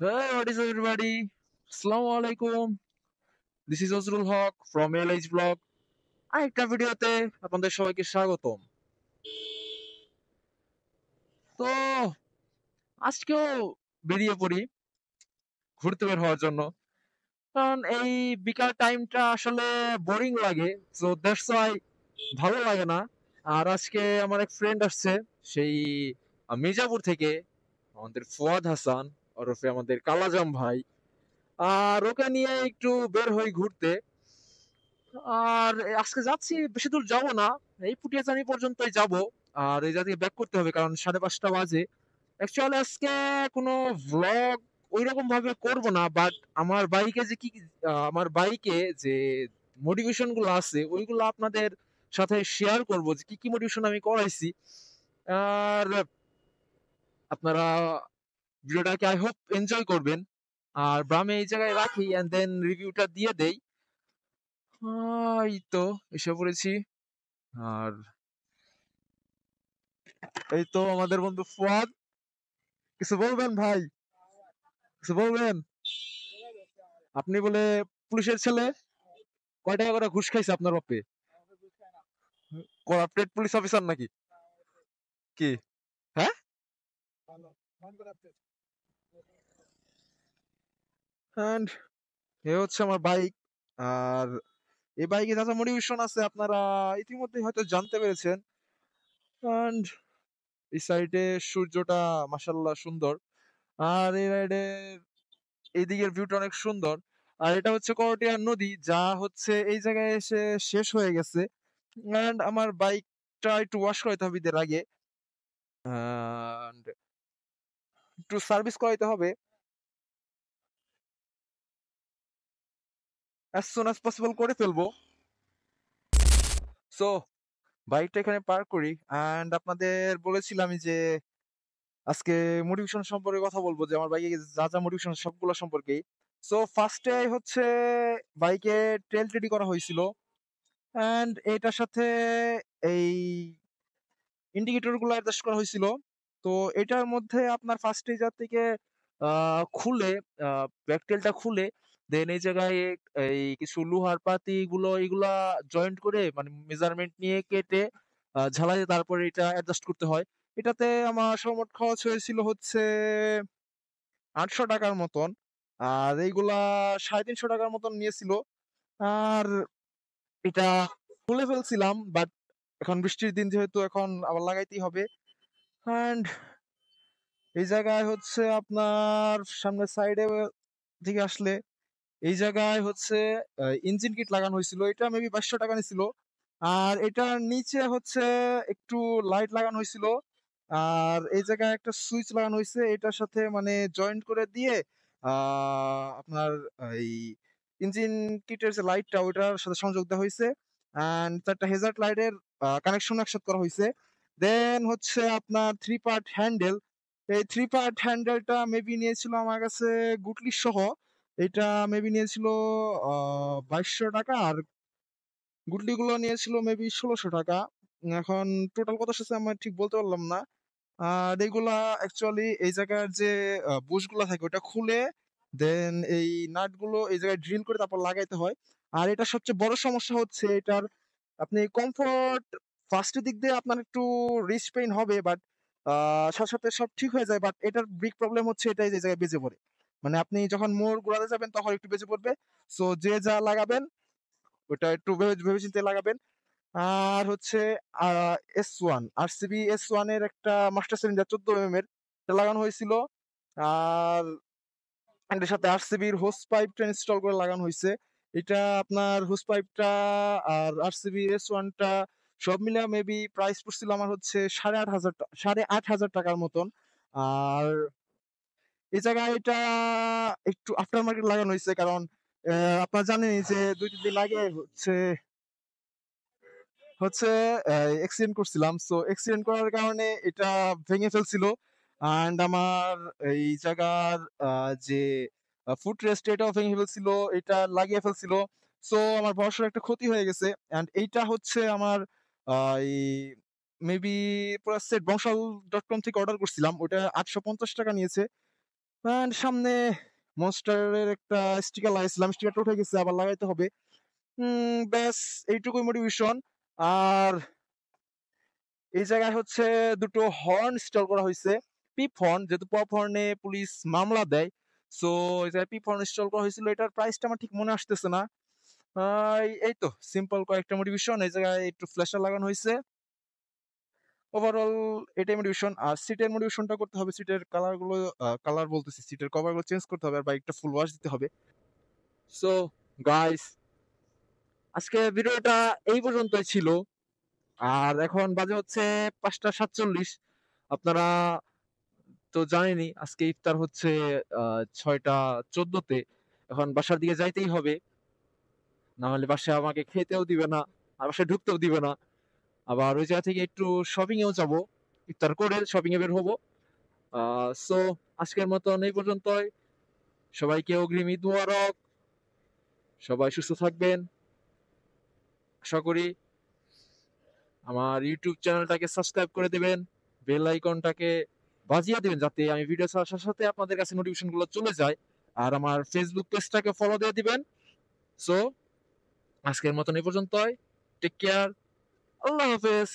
Hey, what is up, everybody? Assalamu alaikum. This is Azrul Haq from LH Vlog. আরেকটা ভিডিওতে আপনাদের সবাইকে স্বাগতম। তো আজকেও বেরিয়ে পড়ি ঘুরতে বের হওয়ার জন্য, কারণ এই বিকাল টাইমটা আসলে বোরিং লাগে। সো দ্যাটস ওয়াই ভালো লাগে না। আর আজকে আমার এক ফ্রেন্ড আসছে সেই মির্জাপুর থেকে, আমাদের ফুয়াদ হাসান ওরফে আমাদের কালাজাম ভাই। আর ওকে নিয়ে একটু বের হই ঘুরতে। আর আজকে যাচ্ছি, বেশি দূর যাব না, এই পুটিয়াচানি পর্যন্তই যাব। আর এই জায়গা থেকে ব্যাক করতে হবে কারণ 5:30 বাজে। অ্যাকচুয়ালি আজকে কোনো ভ্লগ ওই রকম ভাবে করব না, বাট আমার বাইকে যে কি আমার বাইকে যে মোটিভেশন গুলো আছে ওইগুলো আপনাদের সাথে শেয়ার করব, যে কি কি মোটিভেশন আমি করাইছি। আর আপনারা ভিডিওটাকে আই হোপ এনজয় করবেন। আর ব্রামে এই জায়গায় রাখি এন্ড দেন রিভিউটা দিয়ে দেই। এই তো এসে পড়েছি। আর এই তো আমাদের বন্ধু ফুয়াদ। কিছু বলবেন ভাই? কিছু বলবেন? আপনি বলে পুলিশের ছেলে, কয় টাকা করে ঘুষ খাইছে আপনার বাপে? করাপ্টেড পুলিশ অফিসার নাকি? কি? হ্যাঁ? And এ হচ্ছে আমার বাইক। আর এই বাইকে যা যা মোটিভেশন আছে আপনারা ইতিমধ্যে হয়তো জানতে পেরেছেন। And এই সাইডে সূর্যটা মাশাল্লাহ সুন্দর। আর এই রাইডের এই দিকের ভিউটা অনেক সুন্দর। আর এটা হচ্ছে করটিয়ার নদী, যা হচ্ছে এই জায়গায় এসে শেষ হয়ে গেছে। এন্ড আমার বাইকটা একটু ওয়াশ করাইতে হবে ঈদের আগে। And একটু সার্ভিস করাইতে হবে as soon as possible, করে ফেলবো। সো বাইকটা এখানে পার্ক করি। এন্ড আপনাদের বলেছিলাম যে আজকে মোটিভেশন সম্পর্কে কথা বলবো, যে আমার বাইকে যা যা মোটিভেশন সবগুলো সম্পর্কেই। সো ফার্স্টে হচ্ছে বাইকে টেল রেডি করা হয়েছিল। এন্ড এটার সাথে এই ইন্ডিকেটর গুলো অ্যাডজাস্ট করা হয়েছিল। তো এটার মধ্যে আপনার ফার্স্টে যা থেকে খুলে ব্যাকটেলটা খুলে দেন এই জায়গায় এই কিছু লোহার পাতি গুলো এগুলা জয়েন্ট করে মানে মেজারমেন্ট নিয়ে কেটে ঝালাই তারপরে এটা অ্যাডজাস্ট করতে হয়। এটাতে আমার সর্বমোট খরচ হয়েছিল হচ্ছে 800 টাকার মতন। আর এইগুলা 350 টাকার মতন নিয়েছিল। আর এটা খুলে ফেলছিলাম, বাট এখন বৃষ্টির দিন যেহেতু এখন আবার লাগাইতেই হবে। অ্যান্ড এই জায়গায় হচ্ছে আপনার সামনের সাইডে দিকে আসলে এই জায়গায় হচ্ছে ইঞ্জিন কিট লাগানো হয়েছিল, এটা মেবি 2200 টাকা নিছিল। আর এটার নিচে হচ্ছে একটু লাইট লাগানো হয়েছিল। আর এই জায়গায় একটা সুইচ লাগানো হয়েছে, এটার সাথে মানে জয়েন্ট করে দিয়ে আপনার এই ইঞ্জিন কিটের যে লাইটটা ওইটার সাথে সংযোগ দেওয়া হয়েছে। অ্যান্ড চারটা হেজার্ড লাইটের কানেকশন একসাথে করা হয়েছে। দেন হচ্ছে আপনার 3 পার্ট হ্যান্ডেল। এই 3 পার্ট হ্যান্ডেলটা মেবি নিয়েছিল আমার কাছে গুটলি সহ। এটা মেবি নিয়েছিল 2200 টাকা। আর গুটলিগুলো নিয়েছিল মেবি 1600 টাকা। এখন টোটাল কত এসেছে আমার ঠিক বলতে পারলাম না। আর এগুলা অ্যাকচুয়ালি এই জায়গার যে বুশগুলা থাকে ওটা খুলে দেন এই নাটগুলো এই জায়গায় ড্রিল করে তারপর লাগাইতে হয়। আর এটা সবচেয়ে বড় সমস্যা হচ্ছে এটার আপনি কমফোর্ট ফার্স্টের দিক দিয়ে আপনার একটু রিস্ট পেইন হবে, বাট সাথে সাথে সব ঠিক হয়ে যায়। বাট এটার বিগ প্রবলেম হচ্ছে এটাই, যে জায়গায় বেজে পড়ে। মানে আপনি যখন মোড় ঘোরাতে যাবেন তখন একটু বেজে পড়বে। সো যে যা লাগাবেন ওটা একটু ভেবে ভেবে চিন্তে লাগাবেন। আর হচ্ছে S1 RCB S1 এর একটা মাস্টার সিলিন্ডার 14 এর এটা লাগানো হয়েছিল। আর এটার সাথে RCBর হোস পাইপটা ইনস্টল করে লাগানো হয়েছে। এটা আপনার হোস পাইপটা আর RCB S1 টা সব মিলে মেবি প্রাইস পড়ছিল আমার হচ্ছে 8500 টাকার মতন। আর এই জায়গায় এটা একটু আফটার মার্কেট লাগানো হয়েছে, কারণ আপনারা জানেনই যে 2-3 দিন আগে হচ্ছে হচ্ছে অ্যাক্সিডেন্ট করছিলাম। সো অ্যাক্সিডেন্ট করার কারণে এটা ভেঙে ফেলছিল। অ্যান্ড আমার এই জায়গার যে ফুট রেস্ট এটাও ভেঙে ফেলছিল, এটা লাগিয়ে ফেলছিল। সো আমার বড়সড় একটা ক্ষতি হয়ে গেছে। অ্যান্ড এইটা হচ্ছে আমার এই মেবি পুরো সেট বংশাল.com থেকে অর্ডার করছিলাম, ওটা 850 টাকা নিয়েছে। And সামনে মনস্টারের একটা স্টিকার লাগাইছিলাম, স্টিকারটা উঠে গেছে, আবার লাগাইতে হবে। ব্যাস এইটুকুই মোটিভেশন। আর এই জায়গায় হচ্ছে দুটো হর্ন ইনস্টল করা হয়েছে, পিপ হর্ন, যেহেতু পপ হর্নে পুলিশ মামলা দেয়। সো এই জায়গায় পিপ হর্ন ইনস্টল করা হয়েছিল, এটার প্রাইসটা আমার ঠিক মনে আসতেছে না। এই তো সিম্পল কয়েকটা মোটিভেশন, এই জায়গায় একটু ফ্ল্যাশার লাগানো হয়েছে। ওভারঅল এটাই মোটিভেশন। আর সিটের মোটিভেশনটা করতে হবে, সিটের কালারগুলো, কালার বলতেছি, সিটের কভারগুলো চেঞ্জ করতে হবে আর বাইকটা ফুল ওয়াশ দিতে হবে। সো গাইস, আজকে ভিডিওটা এই পর্যন্তই ছিল। আর এখন বাজে হচ্ছে 5টা 47। আপনারা তো জানেনই আজকে ইফতার হচ্ছে 6টা 14-তে। এখন বাসার দিকে যাইতেই হবে, না হলে বাসায় আমাকে খেতেও দিবে না, আর বাসায় ঢুকতেও দিবে না। আবার ওই জায়গা থেকে একটু শপিং এও যাব, ইফতার করে শপিং এ বের হবো। সো আজকের মতন এই পর্যন্তই। সবাইকে অগ্রিম ঈদ মোবারক। সবাই সুস্থ থাকবেন। আশা করি আমার ইউটিউব চ্যানেলটাকে সাবস্ক্রাইব করে দেবেন, বেল আইকনটাকে বাজিয়ে দিবেন, যাতে আমি ভিডিও ছাড়ার সাথে সাথে আপনাদের কাছে নোটিফিকেশন গুলো চলে যায়। আর আমার ফেসবুক পেজটাকে ফলো দিয়ে দিবেন। সো আজকের মতন এই পর্যন্তই। Take care. আল্লাহ হাফেজ।